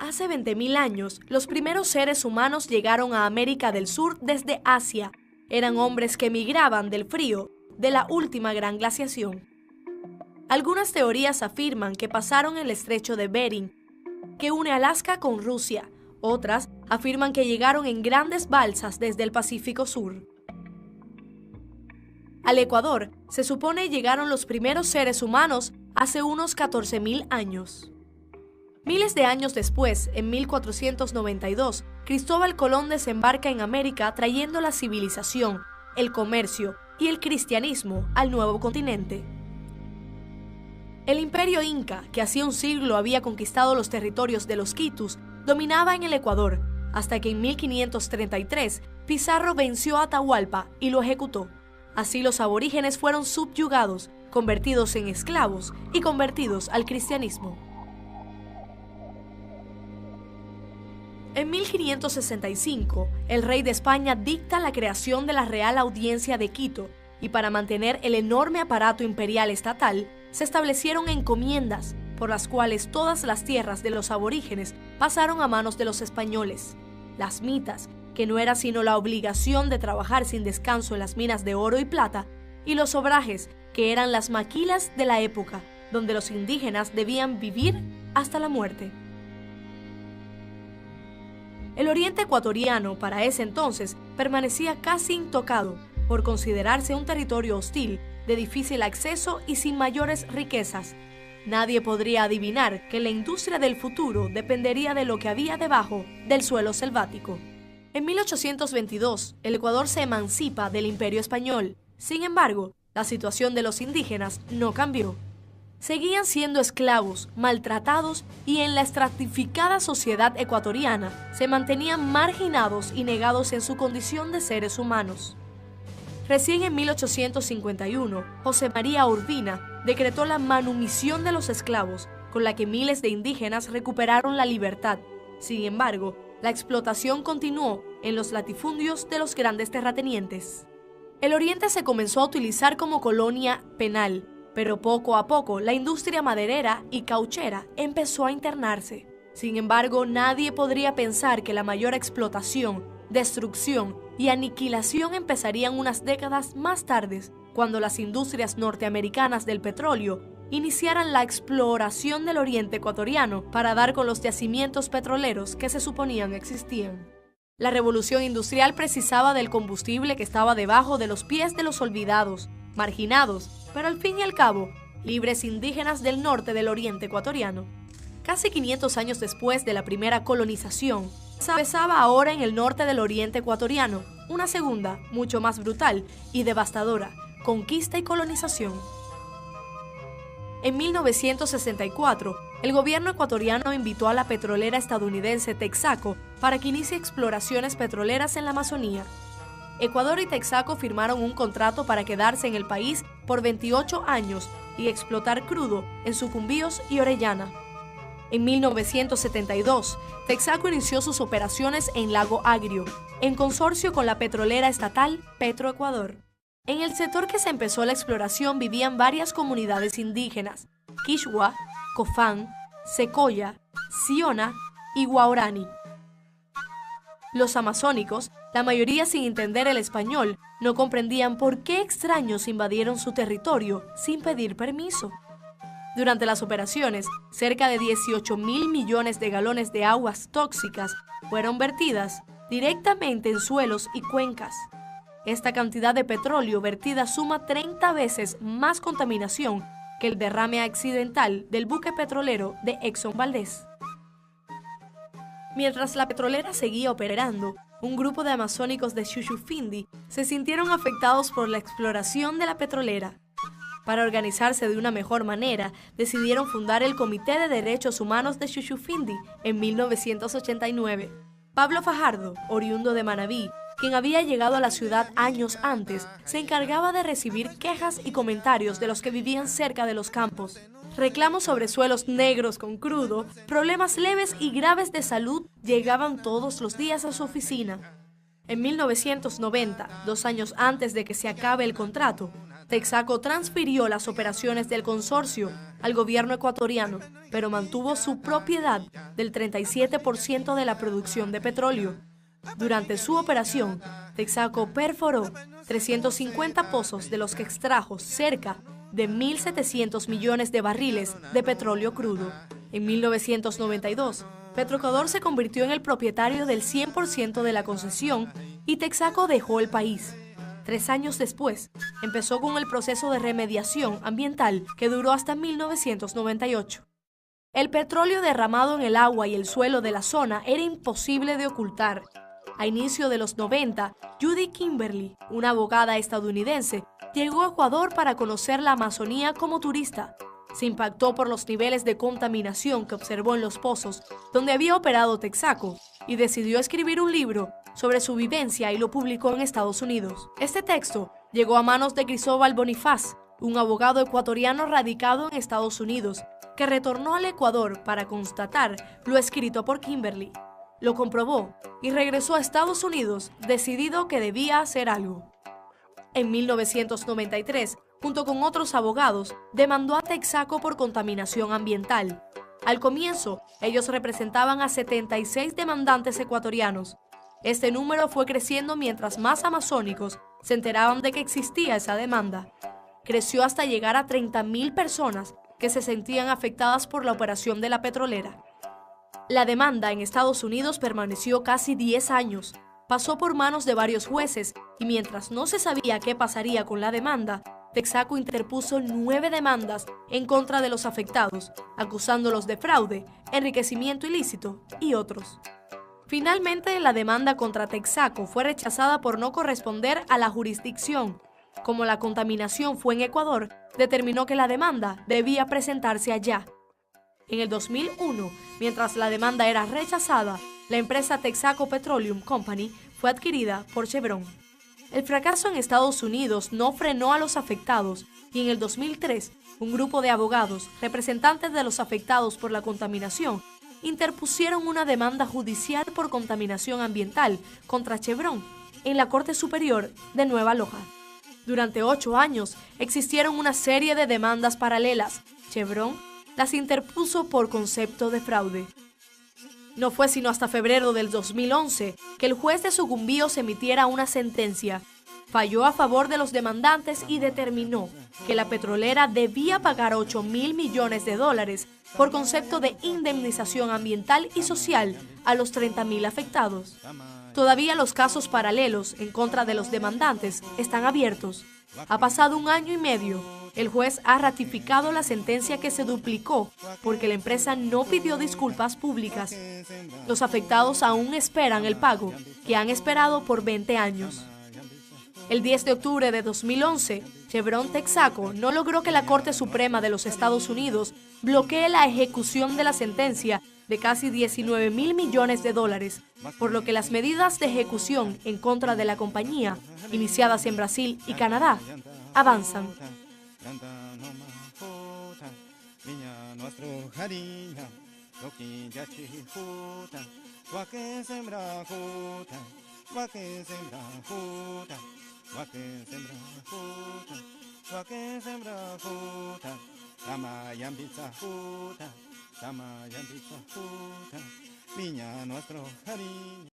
Hace 20.000 años, los primeros seres humanos llegaron a América del Sur desde Asia. Eran hombres que migraban del frío de la última gran glaciación. Algunas teorías afirman que pasaron el estrecho de Bering, que une Alaska con Rusia. Otras afirman que llegaron en grandes balsas desde el Pacífico Sur. Al Ecuador, se supone llegaron los primeros seres humanos hace unos 14.000 años. Miles de años después, en 1492, Cristóbal Colón desembarca en América trayendo la civilización, el comercio y el cristianismo al nuevo continente. El imperio inca, que hacía un siglo había conquistado los territorios de los quitus, dominaba en el Ecuador, hasta que en 1533 Pizarro venció a Atahualpa y lo ejecutó. Así los aborígenes fueron subyugados, convertidos en esclavos y convertidos al cristianismo. En 1565, el rey de España dicta la creación de la Real Audiencia de Quito, y para mantener el enorme aparato imperial estatal, se establecieron encomiendas, por las cuales todas las tierras de los aborígenes pasaron a manos de los españoles. Las mitas, que no era sino la obligación de trabajar sin descanso en las minas de oro y plata, y los obrajes, que eran las maquilas de la época, donde los indígenas debían vivir hasta la muerte. El oriente ecuatoriano, para ese entonces, permanecía casi intocado, por considerarse un territorio hostil, de difícil acceso y sin mayores riquezas. Nadie podría adivinar que la industria del futuro dependería de lo que había debajo del suelo selvático. En 1822, el Ecuador se emancipa del Imperio Español. Sin embargo, la situación de los indígenas no cambió. Seguían siendo esclavos, maltratados y en la estratificada sociedad ecuatoriana se mantenían marginados y negados en su condición de seres humanos. Recién en 1851, José María Urbina decretó la manumisión de los esclavos, con la que miles de indígenas recuperaron la libertad. Sin embargo, la explotación continuó en los latifundios de los grandes terratenientes. El oriente se comenzó a utilizar como colonia penal, pero poco a poco la industria maderera y cauchera empezó a internarse. Sin embargo, nadie podría pensar que la mayor explotación, destrucción y aniquilación empezarían unas décadas más tarde, cuando las industrias norteamericanas del petróleo iniciaran la exploración del oriente ecuatoriano para dar con los yacimientos petroleros que se suponían existían. La revolución industrial precisaba del combustible que estaba debajo de los pies de los olvidados, marginados, pero al fin y al cabo, libres indígenas del norte del oriente ecuatoriano. Casi 500 años después de la primera colonización, se empezaba ahora en el norte del oriente ecuatoriano, una segunda, mucho más brutal y devastadora, conquista y colonización. En 1964, el gobierno ecuatoriano invitó a la petrolera estadounidense Texaco para que inicie exploraciones petroleras en la Amazonía. Ecuador y Texaco firmaron un contrato para quedarse en el país por 28 años y explotar crudo en Sucumbíos y Orellana. En 1972, Texaco inició sus operaciones en Lago Agrio, en consorcio con la petrolera estatal Petroecuador. En el sector que se empezó la exploración vivían varias comunidades indígenas: Quichua, Cofán, Secoya, Siona y Guaorani. Los amazónicos, la mayoría sin entender el español, no comprendían por qué extraños invadieron su territorio sin pedir permiso. Durante las operaciones, cerca de 18.000 millones de galones de aguas tóxicas fueron vertidas directamente en suelos y cuencas. Esta cantidad de petróleo vertida suma 30 veces más contaminación que el derrame accidental del buque petrolero de Exxon Valdez. Mientras la petrolera seguía operando, un grupo de amazónicos de Shushufindi se sintieron afectados por la exploración de la petrolera. Para organizarse de una mejor manera, decidieron fundar el Comité de Derechos Humanos de Shushufindi en 1989. Pablo Fajardo, oriundo de Manabí, quien había llegado a la ciudad años antes, se encargaba de recibir quejas y comentarios de los que vivían cerca de los campos. Reclamos sobre suelos negros con crudo, problemas leves y graves de salud llegaban todos los días a su oficina. En 1990, 2 años antes de que se acabe el contrato, Texaco transfirió las operaciones del consorcio al gobierno ecuatoriano, pero mantuvo su propiedad del 37% de la producción de petróleo. Durante su operación, Texaco perforó 350 pozos, de los que extrajo cerca de 1.700 millones de barriles de petróleo crudo. En 1992, Petroecuador se convirtió en el propietario del 100% de la concesión y Texaco dejó el país. 3 años después, empezó con el proceso de remediación ambiental que duró hasta 1998. El petróleo derramado en el agua y el suelo de la zona era imposible de ocultar. A inicio de los 90, Judy Kimberly, una abogada estadounidense, llegó a Ecuador para conocer la Amazonía como turista. Se impactó por los niveles de contaminación que observó en los pozos donde había operado Texaco y decidió escribir un libro sobre su vivencia y lo publicó en Estados Unidos. Este texto llegó a manos de Cristóbal Bonifaz, un abogado ecuatoriano radicado en Estados Unidos, que retornó al Ecuador para constatar lo escrito por Kimberly. Lo comprobó y regresó a Estados Unidos decidido que debía hacer algo. En 1993, junto con otros abogados, demandó a Texaco por contaminación ambiental. Al comienzo, ellos representaban a 76 demandantes ecuatorianos. Este número fue creciendo mientras más amazónicos se enteraban de que existía esa demanda. Creció hasta llegar a 30.000 personas que se sentían afectadas por la operación de la petrolera. La demanda en Estados Unidos permaneció casi 10 años. Pasó por manos de varios jueces y mientras no se sabía qué pasaría con la demanda, Texaco interpuso 9 demandas en contra de los afectados, acusándolos de fraude, enriquecimiento ilícito y otros. Finalmente, la demanda contra Texaco fue rechazada por no corresponder a la jurisdicción. Como la contaminación fue en Ecuador, determinó que la demanda debía presentarse allá. En el 2001, mientras la demanda era rechazada, la empresa Texaco Petroleum Company fue adquirida por Chevron. El fracaso en Estados Unidos no frenó a los afectados y en el 2003, un grupo de abogados, representantes de los afectados por la contaminación, interpusieron una demanda judicial por contaminación ambiental contra Chevron en la Corte Superior de Nueva Loja. Durante 8 años existieron una serie de demandas paralelas. Chevron las interpuso por concepto de fraude. No fue sino hasta febrero del 2011 que el juez de Sucumbíos emitiera una sentencia. Falló a favor de los demandantes y determinó que la petrolera debía pagar $8.000 millones por concepto de indemnización ambiental y social a los 30.000 afectados. Todavía los casos paralelos en contra de los demandantes están abiertos. Ha pasado 1 año y medio. El juez ha ratificado la sentencia que se duplicó porque la empresa no pidió disculpas públicas. Los afectados aún esperan el pago, que han esperado por 20 años. El 10 de octubre de 2011, Chevron Texaco no logró que la Corte Suprema de los Estados Unidos bloquee la ejecución de la sentencia de casi $19.000 millones, por lo que las medidas de ejecución en contra de la compañía, iniciadas en Brasil y Canadá, avanzan.